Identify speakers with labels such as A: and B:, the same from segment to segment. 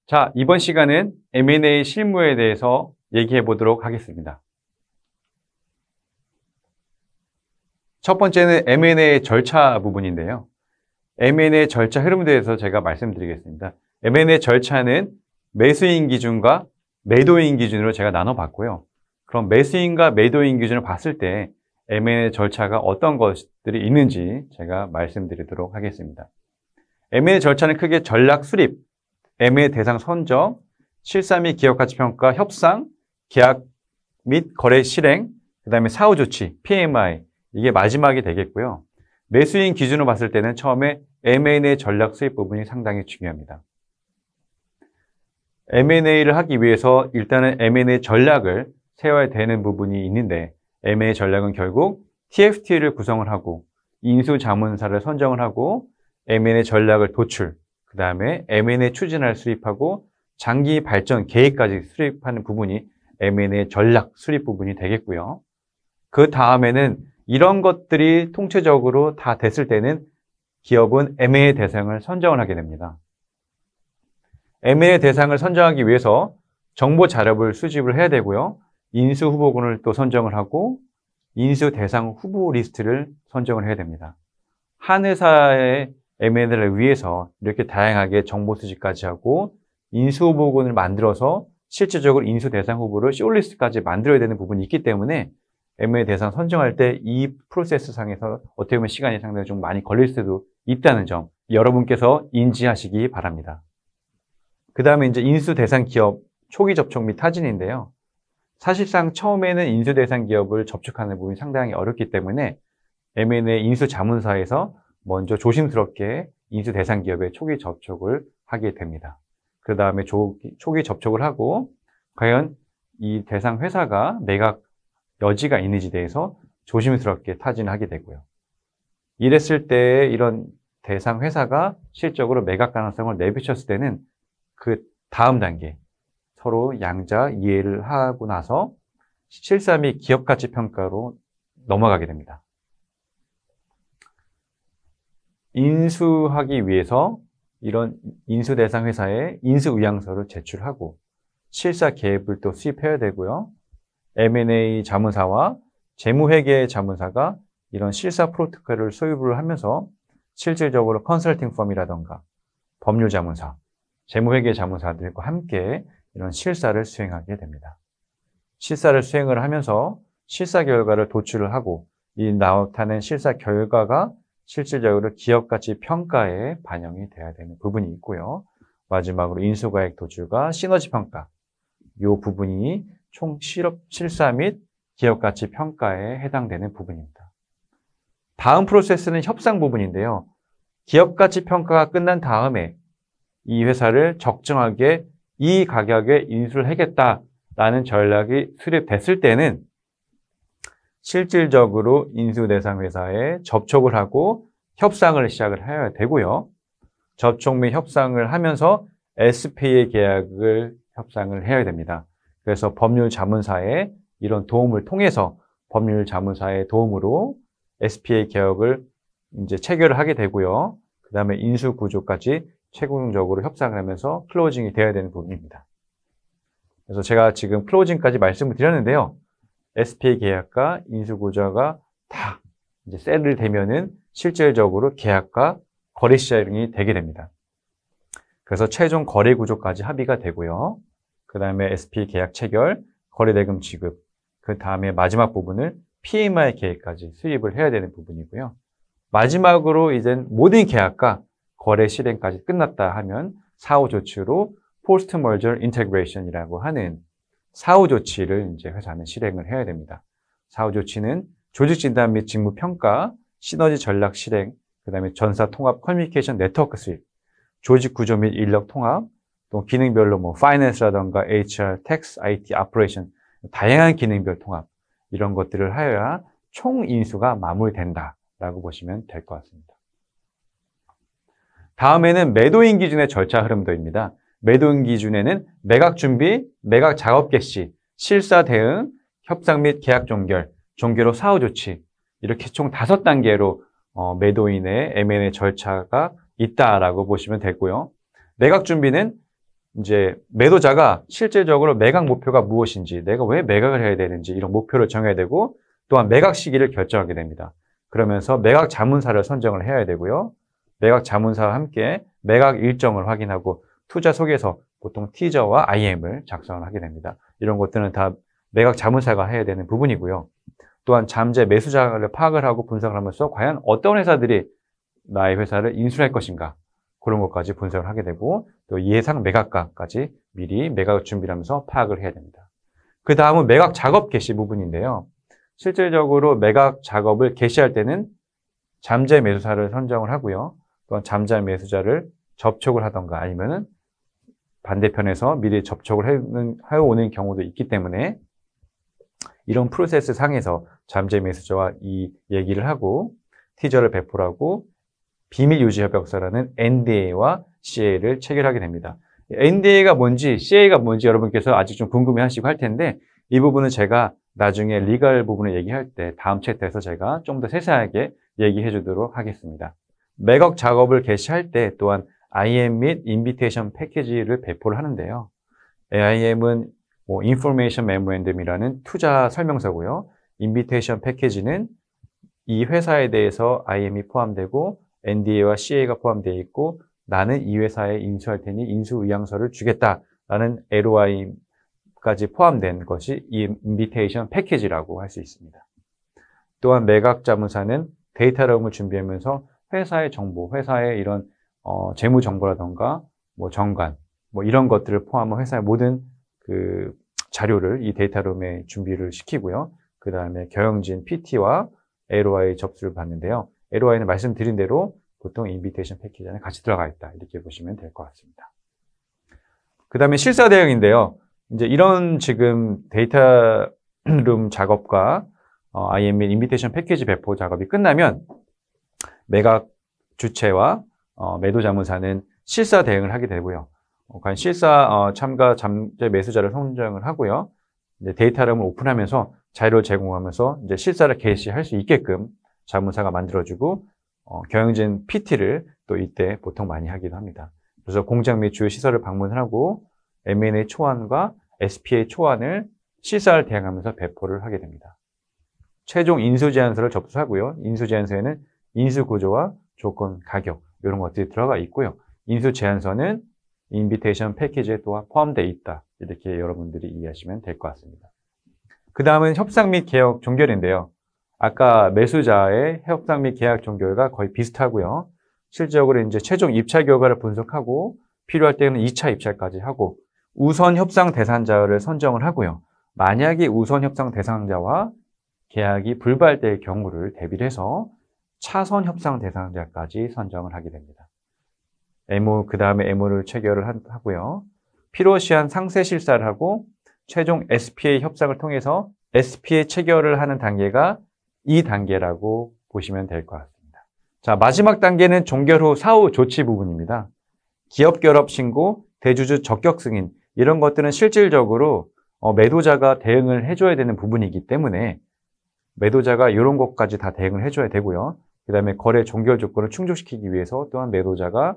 A: 자, 이번 시간은 M&A 실무에 대해서 얘기해 보도록 하겠습니다. 첫 번째는 M&A 절차 부분인데요. M&A 절차 흐름에 대해서 제가 말씀드리겠습니다. M&A 절차는 매수인 기준과 매도인 기준으로 제가 나눠봤고요. 그럼 매수인과 매도인 기준을 봤을 때 M&A 절차가 어떤 것들이 있는지 제가 말씀드리도록 하겠습니다. M&A 절차는 크게 전략 수립, M&A 대상 선정, 실사 및 기업가치평가, 협상, 계약 및 거래 실행, 그 다음에 사후 조치, PMI, 이게 마지막이 되겠고요. 매수인 기준으로 봤을 때는 처음에 M&A 전략 수립 부분이 상당히 중요합니다. M&A를 하기 위해서 일단은 M&A 전략을 세워야 되는 부분이 있는데, M&A 전략은 결국 TFT를 구성을 하고 인수자문사를 선정을 하고 M&A 전략을 도출, 그 다음에 M&A 추진을 수립하고 장기 발전 계획까지 수립하는 부분이 M&A 전략 수립 부분이 되겠고요. 그 다음에는 이런 것들이 통체적으로 다 됐을 때는 기업은 M&A 대상을 선정을 하게 됩니다. M&A 대상을 선정하기 위해서 정보 자료를 수집을 해야 되고요. 인수 후보군을 또 선정을 하고 인수 대상 후보 리스트를 선정을 해야 됩니다. 한 회사의 M&A를 위해서 이렇게 다양하게 정보 수집까지 하고 인수 후보군을 만들어서 실질적으로 인수 대상 후보를 숏리스트까지 만들어야 되는 부분이 있기 때문에 M&A 대상 선정할 때 이 프로세스 상에서 어떻게 보면 시간이 상당히 좀 많이 걸릴 수도 있다는 점 여러분께서 인지하시기 바랍니다. 그 다음에 이제 인수 대상 기업 초기 접촉 및 타진인데요. 사실상 처음에는 인수 대상 기업을 접촉하는 부분이 상당히 어렵기 때문에 M&A 인수 자문사에서 먼저 조심스럽게 인수 대상 기업의 초기 접촉을 하게 됩니다. 그 다음에 초기 접촉을 하고 과연 이 대상 회사가 매각 여지가 있는지 대해서 조심스럽게 타진을 하게 되고요. 이랬을 때 이런 대상 회사가 실적으로 매각 가능성을 내비쳤을 때는 그 다음 단계 서로 양자 이해를 하고 나서 실사 및 기업가치 평가로 넘어가게 됩니다. 인수하기 위해서 이런 인수 대상 회사에 인수 의향서를 제출하고 실사 계획을 또 수립해야 되고요. M&A 자문사와 재무회계 자문사가 이런 실사 프로토콜을 소유를 하면서 실질적으로 컨설팅 펌이라던가 법률 자문사, 재무회계 자문사들과 함께 이런 실사를 수행하게 됩니다. 실사를 수행을 하면서 실사 결과를 도출을 하고 이 나타낸 실사 결과가 실질적으로 기업가치 평가에 반영이 돼야 되는 부분이 있고요. 마지막으로 인수가액 도출과 시너지 평가, 이 부분이 총 실사 및 기업가치 평가에 해당되는 부분입니다. 다음 프로세스는 협상 부분인데요. 기업가치 평가가 끝난 다음에 이 회사를 적정하게 이 가격에 인수를 하겠다라는 전략이 수립됐을 때는 실질적으로 인수 대상 회사에 접촉을 하고 협상을 시작을 해야 되고요. 접촉 및 협상을 하면서 SPA 계약을 협상을 해야 됩니다. 그래서 법률 자문사의 이런 도움을 통해서 법률 자문사의 도움으로 SPA 계약을 이제 체결을 하게 되고요. 그 다음에 인수 구조까지 최종적으로 협상을 하면서 클로징이 되어야 되는 부분입니다. 그래서 제가 지금 클로징까지 말씀을 드렸는데요. SPA 계약과 인수구조가 다 이제 셋을 되면은 실질적으로 계약과 거래 시작이 되게 됩니다. 그래서 최종 거래 구조까지 합의가 되고요. 그 다음에 SPA 계약 체결, 거래대금 지급, 그 다음에 마지막 부분을 PMI 계획까지 수립을 해야 되는 부분이고요. 마지막으로 이제 모든 계약과 거래 실행까지 끝났다 하면 사후 조치로 포스트 머저 인테그레이션이라고 하는 사후 조치를 이제 회사는 실행을 해야 됩니다. 사후 조치는 조직 진단 및 직무 평가, 시너지 전략 실행, 그 다음에 전사 통합 커뮤니케이션 네트워크 수립, 조직 구조 및 인력 통합, 또 기능별로 뭐 파이낸스라던가 HR, 텍스, IT, 오퍼레이션 다양한 기능별 통합 이런 것들을 하여야 총 인수가 마무리된다라고 보시면 될 것 같습니다. 다음에는 매도인 기준의 절차 흐름도입니다. 매도인 기준에는 매각 준비, 매각 작업 개시, 실사 대응, 협상 및 계약 종결, 종결 후 사후 조치 이렇게 총 5단계로 매도인의 M&A 절차가 있다라고 보시면 되고요. 매각 준비는 이제 매도자가 실질적으로 매각 목표가 무엇인지, 내가 왜 매각을 해야 되는지 이런 목표를 정해야 되고, 또한 매각 시기를 결정하게 됩니다. 그러면서 매각 자문사를 선정을 해야 되고요. 매각 자문사와 함께 매각 일정을 확인하고 투자 속에서 보통 티저와 IM을 작성을 하게 됩니다. 이런 것들은 다 매각 자문사가 해야 되는 부분이고요. 또한 잠재 매수자를 파악을 하고 분석을 하면서 과연 어떤 회사들이 나의 회사를 인수할 것인가, 그런 것까지 분석을 하게 되고, 또 예상 매각가까지 미리 매각 준비를 하면서 파악을 해야 됩니다. 그 다음은 매각 작업 개시 부분인데요. 실질적으로 매각 작업을 개시할 때는 잠재 매수사를 선정을 하고요. 또한 잠재 매수자를 접촉을 하던가 아니면은 반대편에서 미리 접촉을 해오는 경우도 있기 때문에 이런 프로세스 상에서 잠재 매수자와 이 얘기를 하고 티저를 배포를 하고 비밀 유지 협약서라는 NDA와 CA를 체결하게 됩니다. NDA가 뭔지 CA가 뭔지 여러분께서 아직 좀 궁금해하시고 할 텐데, 이 부분은 제가 나중에 리걸 부분을 얘기할 때 다음 챕터에서 제가 좀 더 세세하게 얘기해 주도록 하겠습니다. 매각 작업을 개시할 때 또한 IM 및 인비테이션 패키지를 배포를 하는데요. IM은 Information Memorandum이라는 투자 설명서고요. 인비테이션 패키지는 이 회사에 대해서 IM이 포함되고 NDA와 CA가 포함되어 있고, 나는 이 회사에 인수할 테니 인수 의향서를 주겠다라는 LOI까지 포함된 것이 이 인비테이션 패키지라고 할 수 있습니다. 또한 매각 자문사는 데이터룸을 준비하면서 회사의 정보, 회사의 이런 재무 정보라던가 정관 이런 것들을 포함한 회사의 모든 그 자료를 이 데이터룸에 준비를 시키고요. 그 다음에 경영진 PT와 LOI 접수를 받는데요. LOI는 말씀드린 대로 보통 인비테이션 패키지 안에 같이 들어가 있다, 이렇게 보시면 될 것 같습니다. 그 다음에 실사 대응인데요. 이제 이런 지금 데이터룸 작업과 IM 및 인비테이션 패키지 배포 작업이 끝나면 매각 주체와 매도 자문사는 실사 대응을 하게 되고요. 과연 실사 참가 잠재 매수자를 선정을 하고요. 이제 데이터룸을 오픈하면서 자료를 제공하면서 이제 실사를 개시할 수 있게끔 자문사가 만들어주고, 경영진 PT를 또 이때 보통 많이 하기도 합니다. 그래서 공장 및 주요 시설을 방문하고 M&A 초안과 SPA 초안을 실사를 대항하면서 배포를 하게 됩니다. 최종 인수 제안서를 접수하고요. 인수 제안서에는 인수 구조와 조건, 가격 이런 것들이 들어가 있고요. 인수 제안서는 인비테이션 패키지에 또한 포함되어 있다, 이렇게 여러분들이 이해하시면 될 것 같습니다. 그 다음은 협상 및 계약 종결인데요. 아까 매수자의 협상 및 계약 종결과 거의 비슷하고요. 실질적으로 이제 최종 입찰 결과를 분석하고 필요할 때는 2차 입찰까지 하고 우선 협상 대상자를 선정을 하고요. 만약에 우선 협상 대상자와 계약이 불발될 경우를 대비를 해서 차선 협상 대상자까지 선정을 하게 됩니다. 그 다음에 MO를 체결을 하고요. 필요시한 상세 실사를 하고 최종 SPA 협상을 통해서 SPA 체결을 하는 단계가 이 단계라고 보시면 될 것 같습니다. 자, 마지막 단계는 종결 후 사후 조치 부분입니다. 기업 결합 신고, 대주주 적격 승인 이런 것들은 실질적으로 매도자가 대응을 해줘야 되는 부분이기 때문에 매도자가 이런 것까지 다 대응을 해줘야 되고요. 그 다음에 거래 종결 조건을 충족시키기 위해서 또한 매도자가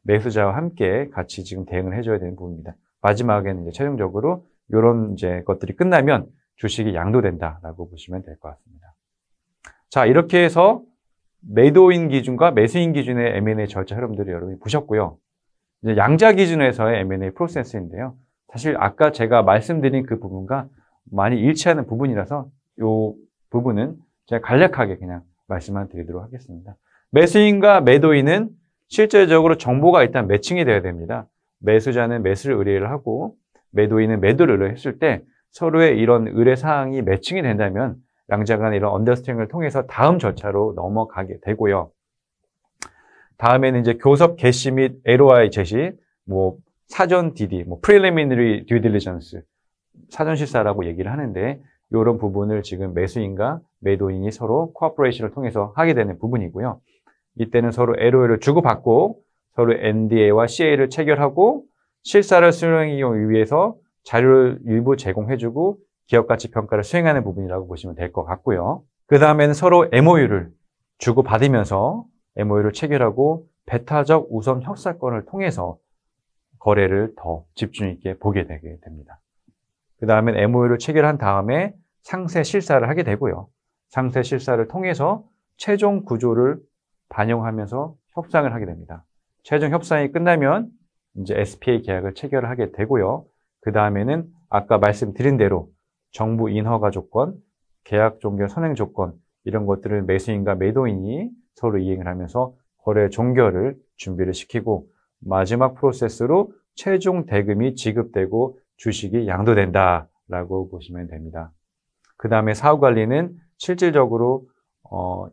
A: 매수자와 함께 같이 지금 대응을 해줘야 되는 부분입니다. 마지막에는 이제 최종적으로 이런 이제 것들이 끝나면 주식이 양도된다라고 보시면 될 것 같습니다. 자, 이렇게 해서 매도인 기준과 매수인 기준의 M&A 절차 흐름들을 여러분이 보셨고요. 이제 양자 기준에서의 M&A 프로세스인데요. 사실 아까 제가 말씀드린 그 부분과 많이 일치하는 부분이라서 이 부분은 제가 간략하게 그냥 말씀만 드리도록 하겠습니다. 매수인과 매도인은 실제적으로 정보가 일단 매칭이 되어야 됩니다. 매수자는 매수를 의뢰를 하고 매도인은 매도를 의뢰했을 때 서로의 이런 의뢰 사항이 매칭이 된다면 양자 간의 이런 언더스탠딩을 통해서 다음 절차로 넘어가게 되고요. 다음에는 이제 교섭 개시 및 LOI 제시, 사전 DD, Preliminary Due Diligence, 사전 실사라고 얘기를 하는데 이런 부분을 지금 매수인과 매도인이 서로 코퍼레이션을 통해서 하게 되는 부분이고요. 이때는 서로 LOI를 주고받고 서로 NDA와 CA를 체결하고 실사를 수행하기 위해서 자료를 일부 제공해주고 기업가치 평가를 수행하는 부분이라고 보시면 될 것 같고요. 그 다음에는 서로 MOU를 주고받으면서 MOU를 체결하고 배타적 우선 협상권을 통해서 거래를 더 집중 있게 보게 되게 됩니다. 그 다음에 MOU를 체결한 다음에 상세 실사를 하게 되고요. 상세 실사를 통해서 최종 구조를 반영하면서 협상을 하게 됩니다. 최종 협상이 끝나면 이제 SPA 계약을 체결을 하게 되고요. 그 다음에는 아까 말씀드린 대로 정부 인허가 조건, 계약 종결 선행 조건 이런 것들을 매수인과 매도인이 서로 이행을 하면서 거래 종결을 준비를 시키고 마지막 프로세스로 최종 대금이 지급되고 주식이 양도된다라고 보시면 됩니다. 그 다음에 사후관리는 실질적으로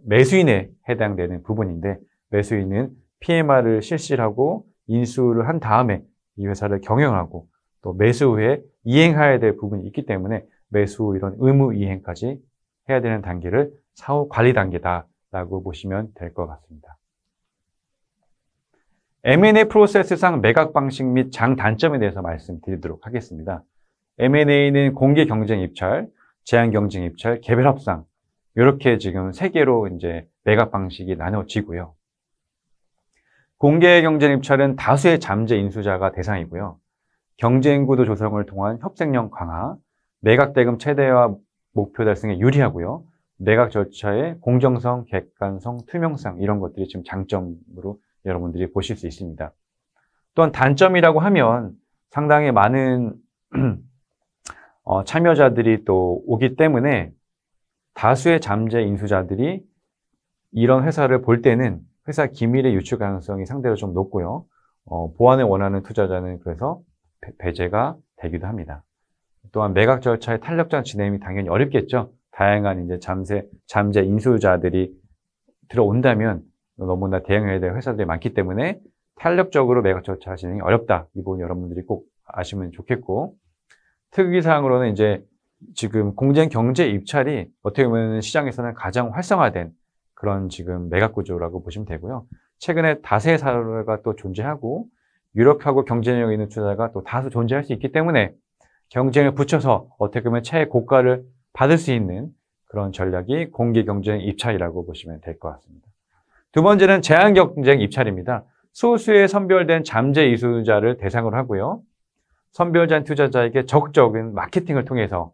A: 매수인에 해당되는 부분인데 매수인은 PMR을 실시를 하고 인수를 한 다음에 이 회사를 경영하고 또 매수 후에 이행해야 될 부분이 있기 때문에 매수 후 이런 의무 이행까지 해야 되는 단계를 사후관리 단계다라고 보시면 될 것 같습니다. M&A 프로세스상 매각 방식 및 장단점에 대해서 말씀드리도록 하겠습니다. M&A는 공개 경쟁 입찰, 제한 경쟁 입찰, 개별 협상 이렇게 지금 세 개로 이제 매각 방식이 나눠지고요. 공개 경쟁 입찰은 다수의 잠재 인수자가 대상이고요. 경쟁 구도 조성을 통한 협상력 강화, 매각 대금 최대화 목표 달성에 유리하고요. 매각 절차의 공정성, 객관성, 투명성 이런 것들이 지금 장점으로 여러분들이 보실 수 있습니다. 또한 단점이라고 하면 상당히 많은 참여자들이 또 오기 때문에 다수의 잠재 인수자들이 이런 회사를 볼 때는 회사 기밀의 유출 가능성이 상대로 좀 높고요. 보안을 원하는 투자자는 그래서 배제가 되기도 합니다. 또한 매각 절차의 탄력적 진행이 당연히 어렵겠죠. 다양한 이제 잠재 인수자들이 들어온다면 너무나 대응해야 될 회사들이 많기 때문에 탄력적으로 매각 절차 진행이 어렵다. 이 부분 여러분들이 꼭 아시면 좋겠고, 특이사항으로는 이제 지금 공정 경제 입찰이 어떻게 보면 시장에서는 가장 활성화된 그런 지금 매각 구조라고 보시면 되고요. 최근에 다세 사례가 또 존재하고 유력하고 경쟁력 있는 투자자가 또 다수 존재할 수 있기 때문에 경쟁을 붙여서 어떻게 보면 최고가를 받을 수 있는 그런 전략이 공개 경쟁 입찰이라고 보시면 될 것 같습니다. 두 번째는 제한 경쟁 입찰입니다. 소수의 선별된 잠재 인수자를 대상으로 하고요. 선별된 투자자에게 적극적인 마케팅을 통해서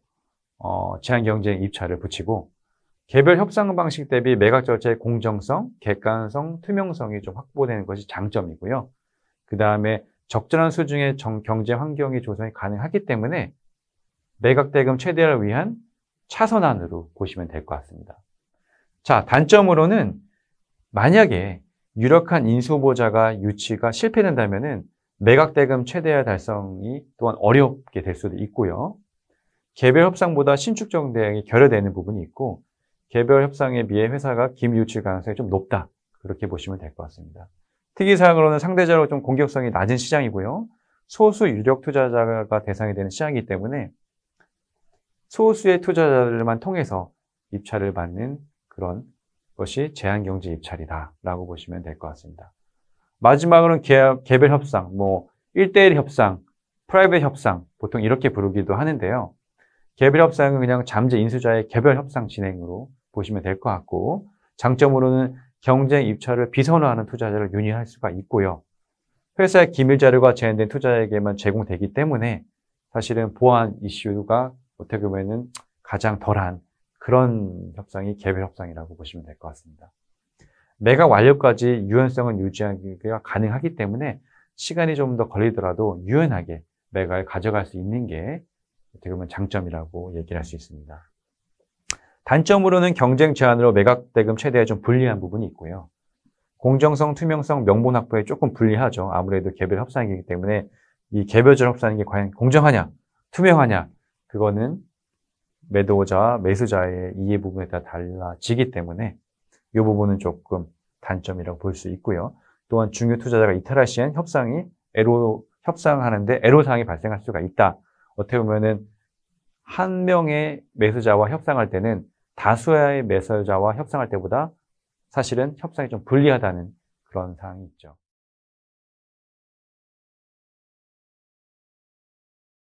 A: 제한 경쟁 입찰을 붙이고 개별 협상 방식 대비 매각 절차의 공정성, 객관성, 투명성이 좀 확보되는 것이 장점이고요. 그 다음에 적절한 수준의 경쟁 환경이 조성이 가능하기 때문에 매각 대금 최대화를 위한 차선안으로 보시면 될 것 같습니다. 자, 단점으로는 만약에 유력한 인수 후보자가 유치가 실패된다면은 매각 대금 최대화 달성이 또한 어렵게 될 수도 있고요. 개별 협상보다 신축적 대응이 결여되는 부분이 있고 개별 협상에 비해 회사가 기밀 유출 가능성이 좀 높다. 그렇게 보시면 될 것 같습니다. 특이사항으로는 상대적으로 좀 공격성이 낮은 시장이고요. 소수 유력 투자자가 대상이 되는 시장이기 때문에 소수의 투자자들만 통해서 입찰을 받는 그런 것이 제한 경제 입찰이다라고 보시면 될 것 같습니다. 마지막으로는 개별 협상, 1대1 협상, 프라이빗 협상, 보통 이렇게 부르기도 하는데요. 개별 협상은 그냥 잠재 인수자의 개별 협상 진행으로 보시면 될 것 같고, 장점으로는 경쟁 입찰을 비선호하는 투자자를 유인할 수가 있고요. 회사의 기밀 자료가 제한된 투자자에게만 제공되기 때문에 사실은 보안 이슈가 어떻게 보면은 가장 덜한 그런 협상이 개별 협상이라고 보시면 될 것 같습니다. 매각 완료까지 유연성을 유지하기가 가능하기 때문에 시간이 좀 더 걸리더라도 유연하게 매각을 가져갈 수 있는 게 어떻게 보면 장점이라고 얘기를 할 수 있습니다. 단점으로는 경쟁 제한으로 매각 대금 최대화 좀 불리한 부분이 있고요. 공정성, 투명성, 명분 확보에 조금 불리하죠. 아무래도 개별 협상이기 때문에 이 개별적 협상이 게 과연 공정하냐, 투명하냐, 그거는 매도자와 매수자의 이해 부분에 따라 달라지기 때문에 이 부분은 조금 단점이라고 볼 수 있고요. 또한 중요 투자자가 이탈할 시엔 협상하는데 애로사항이 발생할 수가 있다. 어떻게 보면은 한 명의 매수자와 협상할 때는 다수의 매수자와 협상할 때보다 사실은 협상이 좀 불리하다는 그런 사항이 있죠.